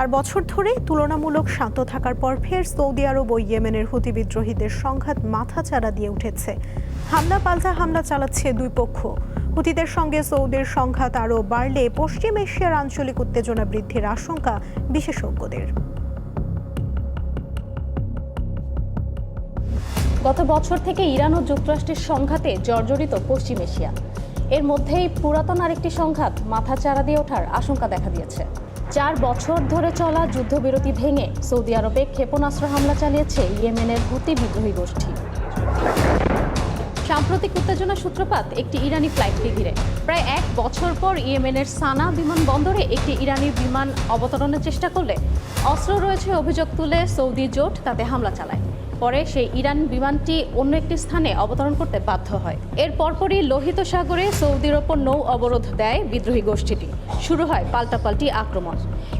4 বছর ধরে তুলনামূলক শান্ত থাকার পর ফের সৌদি আরব ও ইয়েমেনের হুতি বিদ্রোহীদের সংঘাত মাথাচাড়া দিয়ে উঠেছে। হামলা পাল্টা হামলা চালাচ্ছে দুই পক্ষ। হুতিদের সঙ্গে সৌদির সংঘাত আরও বাড়লে পশ্চিম এশিয়ার আঞ্চলিক উত্তেজনা বৃদ্ধির আশঙ্কা বিশেষজ্ঞদের। গত বছর থেকে ইরান ও যুক্তরাষ্ট্রের সংঘাতে জর্জরিত পশ্চিম এশিয়া। এর মধ্যেই পুরাতন আরেকটি সংঘাত মাথাচাড়া দিয়ে ওঠার আশঙ্কা দেখা দিয়েছে। 4 বছর ধরে চলা যুদ্ধবিরতি ভেঙে সৌদি আরবে ক্ষেপণাস্ত্র হামলা চালিয়েছে ইয়েমেনের হুতি বিদ্রোহী গোষ্ঠী। সাম্প্রতিক উত্তেজনা সূত্রপাত একটি ইরানি ফ্লাইটকে ঘিরে। প্রায় 1 বছর পর ইয়েমেনের সানা বিমানবন্দরে একটি ইরানি বিমান অবতরণের চেষ্টা করলে অস্ত্র রয়েছে অভিযোগ তুলে সৌদি জোট তাতে হামলা চালায়। পরে সেই ইরান বিমানটি অন্য একটি স্থানে অবতরণ করতে বাধ্য হয়। এর পরপরই লোহিত সাগরে সৌদির ওপর নৌ অবরোধ দেয় বিদ্রোহী গোষ্ঠীটি। শুরু হয় পাল্টাপাল্টি আক্রমণ।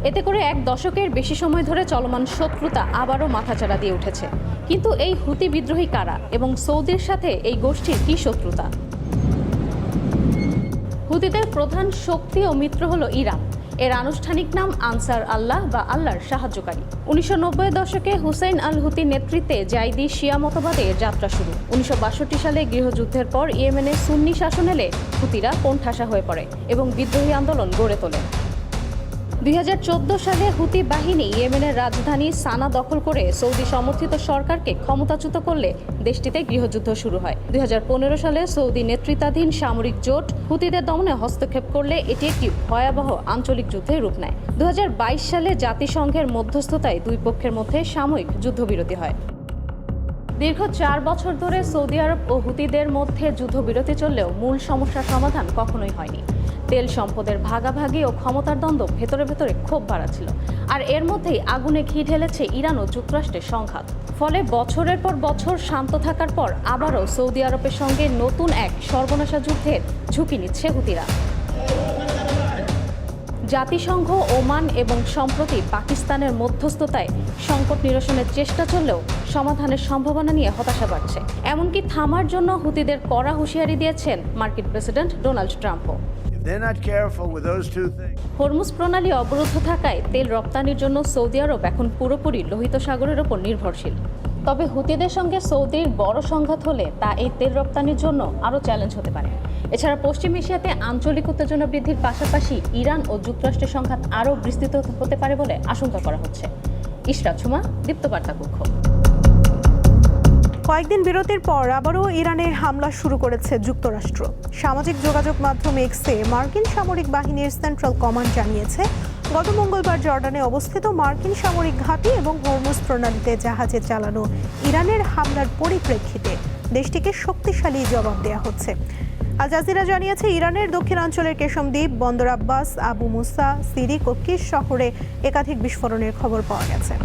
এতে করে 1 দশকের বেশি সময় ধরে চলমান শত্রুতা আবারও মাথাচাড়া দিয়ে উঠেছে। কিন্তু এই হুতি বিদ্রোহী কারা এবং সৌদির সাথে এই গোষ্ঠীর কী শত্রুতা? হুতিদের প্রধান শক্তি ও মিত্র হলো ইরান। এর আনুষ্ঠানিক নাম আনসার আল্লাহ বা আল্লাহর সাহায্যকারী। 1990 দশকে হুসেইন আল হুতির নেতৃত্বে জাইদি শিয়া মতবাদে যাত্রা শুরু। 1962 সালে গৃহযুদ্ধের পর ইয়েমেনে সুন্নি শাসন এলে হুতিরা কোণঠাসা হয়ে পড়ে এবং বিদ্রোহী আন্দোলন গড়ে তোলে। 2014 সালে হুতি বাহিনী ইয়েমেনের রাজধানী সানা দখল করে সৌদি সমর্থিত সরকারকে ক্ষমতাচ্যুত করলে দেশটিতে গৃহযুদ্ধ শুরু হয়। 2015 সালে সৌদি নেতৃত্বাধীন সামরিক জোট হুতিদের দমনে হস্তক্ষেপ করলে এটি একটি ভয়াবহ আঞ্চলিক যুদ্ধে রূপ নেয়। 2022 সালে জাতিসংঘের মধ্যস্থতায় দুই পক্ষের মধ্যে সাময়িক যুদ্ধবিরতি হয়। দীর্ঘ 4 বছর ধরে সৌদি আরব ও হুতিদের মধ্যে যুদ্ধবিরতি চললেও মূল সমস্যার সমাধান কখনোই হয়নি। তেল সম্পদের ভাগাভাগি ও ক্ষমতার দ্বন্দ্ব ভেতরে ভেতরে ক্ষোভ বাড়াচ্ছিল। আর এর মধ্যেই আগুনে ঘি ঢেলেছে ইরান ও যুক্তরাষ্ট্রের সংঘাত। ফলে বছরের পর বছর শান্ত থাকার পর আবারও সৌদি আরবের সঙ্গে নতুন এক সর্বনাশা যুদ্ধের ঝুঁকি নিচ্ছে হুতিরা। জাতিসংঘ, ওমান এবং সম্প্রতি পাকিস্তানের মধ্যস্থতায় সংকট নিরসনের চেষ্টা চললেও সমাধানের সম্ভাবনা নিয়ে হতাশা বাড়ছে। এমনকি থামার জন্য হুতিদের কড়া হুঁশিয়ারি দিয়েছেন মার্কিন প্রেসিডেন্ট ডোনাল্ড ট্রাম্পও। হরমুজ প্রণালী অবরুদ্ধ থাকায় তেল রপ্তানির জন্য সৌদি আরব এখন পুরোপুরি লোহিত সাগরের ওপর নির্ভরশীল। তবে হুতিদের সঙ্গে সৌদির বড় সংঘাত হলে তা এই তেল রপ্তানির জন্য আরও চ্যালেঞ্জ হতে পারে। এছাড়া পশ্চিম এশিয়াতে আঞ্চলিক উত্তেজনা বৃদ্ধির পাশাপাশি ইরান ও যুক্তরাষ্ট্রের সংঘাত আরও বিস্তৃত হতে পারে বলে আশঙ্কা করা হচ্ছে। ইশরাত সুমা, দীপ্তবার্তা কক্ষ। কয়েকদিন বিরতির পর আবারও ইরানে হামলা শুরু করেছে যুক্তরাষ্ট্র। সামাজিক যোগাযোগ মাধ্যম এক্সে মার্কিন সামরিক বাহিনীর সেন্ট্রাল কমান্ড জানিয়েছে, গত মঙ্গলবার জর্ডানে অবস্থিত মার্কিন সামরিক ঘাঁটি এবং হরমুজ প্রণালীতে জাহাজে চালানো ইরানের হামলার পরিপ্রেক্ষিতে দেশটিকে শক্তিশালী জবাব দেওয়া হচ্ছে। আল জাজিরা জানিয়েছে, ইরানের দক্ষিণাঞ্চলের কেশম দ্বীপ, বন্দর আব্বাস, আবু মুসা, সিরিক ও কিস শহরে একাধিক বিস্ফোরণের খবর পাওয়া গেছে।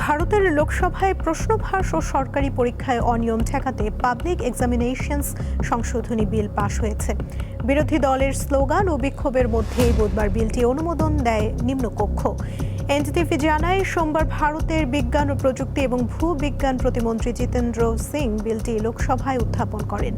ভারতের লোকসভায় প্রশ্নভাস ও সরকারি পরীক্ষায় অনিয়ম ঠেকাতে পাবলিক এক্সামিনেশনস সংশোধনী বিল পাশ হয়েছে। বিরোধী দলের স্লোগান ও বিক্ষোভের মধ্যেই বুধবার বিলটি অনুমোদন দেয় নিম্নকক্ষ। এনডিটিভি জানায়, সোমবার ভারতের বিজ্ঞান ও প্রযুক্তি এবং ভূবিজ্ঞান প্রতিমন্ত্রী জিতেন্দ্র সিং বিলটি লোকসভায় উত্থাপন করেন।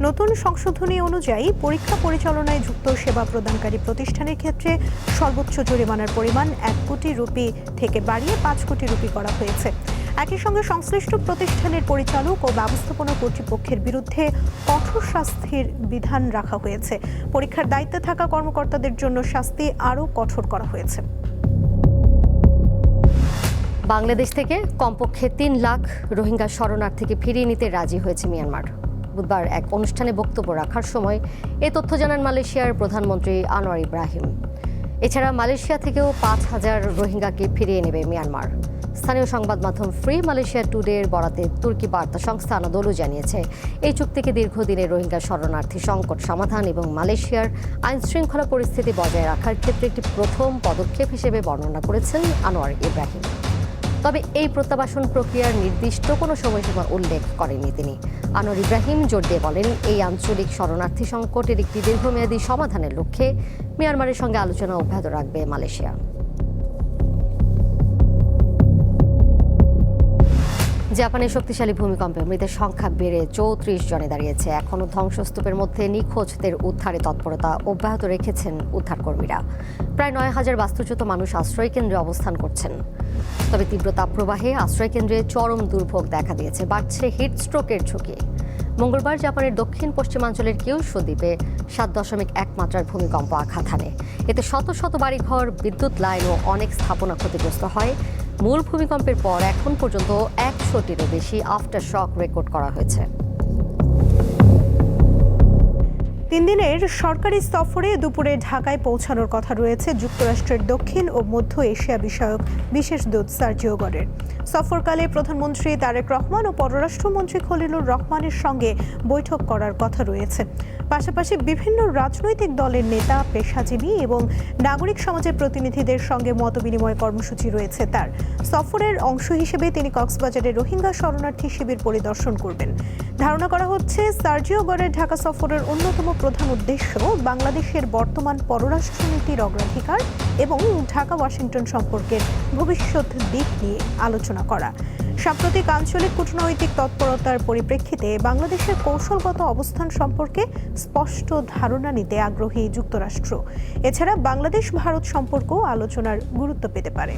নতুন সংশোধনী অনুযায়ী পরীক্ষা পরিচালনায় যুক্ত সেবা প্রদানকারী প্রতিষ্ঠানের ক্ষেত্রে সর্বোচ্চ জরিমানার পরিমাণ 1 কোটি রুপি থেকে বাড়িয়ে 5 কোটি রুপি করা হয়েছে। একই সঙ্গে সংশ্লিষ্ট প্রতিষ্ঠানের পরিচালক ও ব্যবস্থাপনা কর্তৃপক্ষের বিরুদ্ধে কঠোর শাস্তির বিধান রাখা হয়েছে। পরীক্ষার দায়িত্বে থাকা কর্মকর্তাদের জন্য শাস্তি আরও কঠোর করা হয়েছে। বাংলাদেশ থেকে কমপক্ষে 3 লাখ রোহিঙ্গা শরণার্থীকে ফিরিয়ে নিতে রাজি হয়েছে মিয়ানমার। বুধবার এক অনুষ্ঠানে বক্তব্য রাখার সময় এ তথ্য জানান মালয়েশিয়ার প্রধানমন্ত্রী আনোয়ার ইব্রাহিম। এছাড়া মালয়েশিয়া থেকেও 5,000 রোহিঙ্গাকে ফিরিয়ে নেবে মিয়ানমার। স্থানীয় সংবাদ মাধ্যম ফ্রি মালয়েশিয়া টুডের বরাতে তুর্কি বার্তা সংস্থা আনাদোলু জানিয়েছে, এই চুক্তিকে দীর্ঘদিনের রোহিঙ্গা শরণার্থী সংকট সমাধান এবং মালয়েশিয়ার আইনশৃঙ্খলা পরিস্থিতি বজায় রাখার ক্ষেত্রে একটি প্রথম পদক্ষেপ হিসেবে বর্ণনা করেছেন আনোয়ার ইব্রাহিম। তবে এই প্রত্যাবাসন প্রক্রিয়ার নির্দিষ্ট কোনো সময়সীমা উল্লেখ করেননি তিনি। আনোয়ার ইব্রাহিম জোর দিয়ে বলেন, এই আঞ্চলিক শরণার্থী সংকটের একটি দীর্ঘমেয়াদী সমাধানের লক্ষ্যে মিয়ানমারের সঙ্গে আলোচনা অব্যাহত রাখবে মালয়েশিয়া। জাপানের শক্তিশালী ভূমিকম্পে মৃতের সংখ্যা বেড়ে 34 জনে দাঁড়িয়েছে। এখনও ধ্বংসস্তূপের মধ্যে নিখোঁজদের উদ্ধারে তৎপরতা অব্যাহত রেখেছেন উদ্ধারকর্মীরা। প্রায় 9,000 বাস্তুচ্যুত মানুষ আশ্রয়কেন্দ্রে অবস্থান করছেন। তবে তীব্র তাপপ্রবাহে আশ্রয়কেন্দ্রে চরম দুর্ভোগ দেখা দিয়েছে, বাড়ছে হিটস্ট্রোকের ঝুঁকি। মঙ্গলবার জাপানের দক্ষিণ পশ্চিমাঞ্চলের কিউশু দ্বীপে 7.1 মাত্রার ভূমিকম্প আঘাত হানে। এতে শত শত বাড়িঘর, বিদ্যুৎ লাইন ও অনেক স্থাপনা ক্ষতিগ্রস্ত হয়। মূল ভূমিকম্পের পর এখন পর্যন্ত 100টিরও বেশি আফটার শক রেকর্ড করা হয়েছে। 3 দিনের সরকারি সফরে দুপুরে ঢাকায় পৌঁছানোর কথা রয়েছে যুক্তরাষ্ট্রের দক্ষিণ ও মধ্য এশিয়া বিষয়ক বিশেষ দূত সার্জিও গরের। সফরকালে প্রধানমন্ত্রী তারেক রহমান ও পররাষ্ট্রমন্ত্রী খলিলুর রহমানের সঙ্গে বৈঠক করার কথা রয়েছে। পাশাপাশি বিভিন্ন রাজনৈতিক দলের নেতা, পেশাজীবী এবং নাগরিক সমাজের প্রতিনিধিদের সঙ্গে মতবিনিময় কর্মসূচি রয়েছে তার। সফরের অংশ হিসেবে তিনি কক্সবাজারে রোহিঙ্গা শরণার্থী শিবির পরিদর্শন করবেন। ধারণা করা হচ্ছে সার্জিও গরের ঢাকা সফরের অন্যতম প্রধান উদ্দেশ্য বাংলাদেশের বর্তমান পররাষ্ট্রনীতির অগ্রাধিকার এবং ঢাকা ওয়াশিংটন সম্পর্কের ভবিষ্যৎ দিক নিয়ে আলোচনা করা। সাম্প্রতিক আঞ্চলিক কূটনৈতিক তৎপরতার পরিপ্রেক্ষিতে বাংলাদেশের কৌশলগত অবস্থান সম্পর্কে স্পষ্ট ধারণা নিতে আগ্রহী যুক্তরাষ্ট্র। এছাড়া বাংলাদেশ ভারত সম্পর্কও আলোচনার গুরুত্ব পেতে পারে।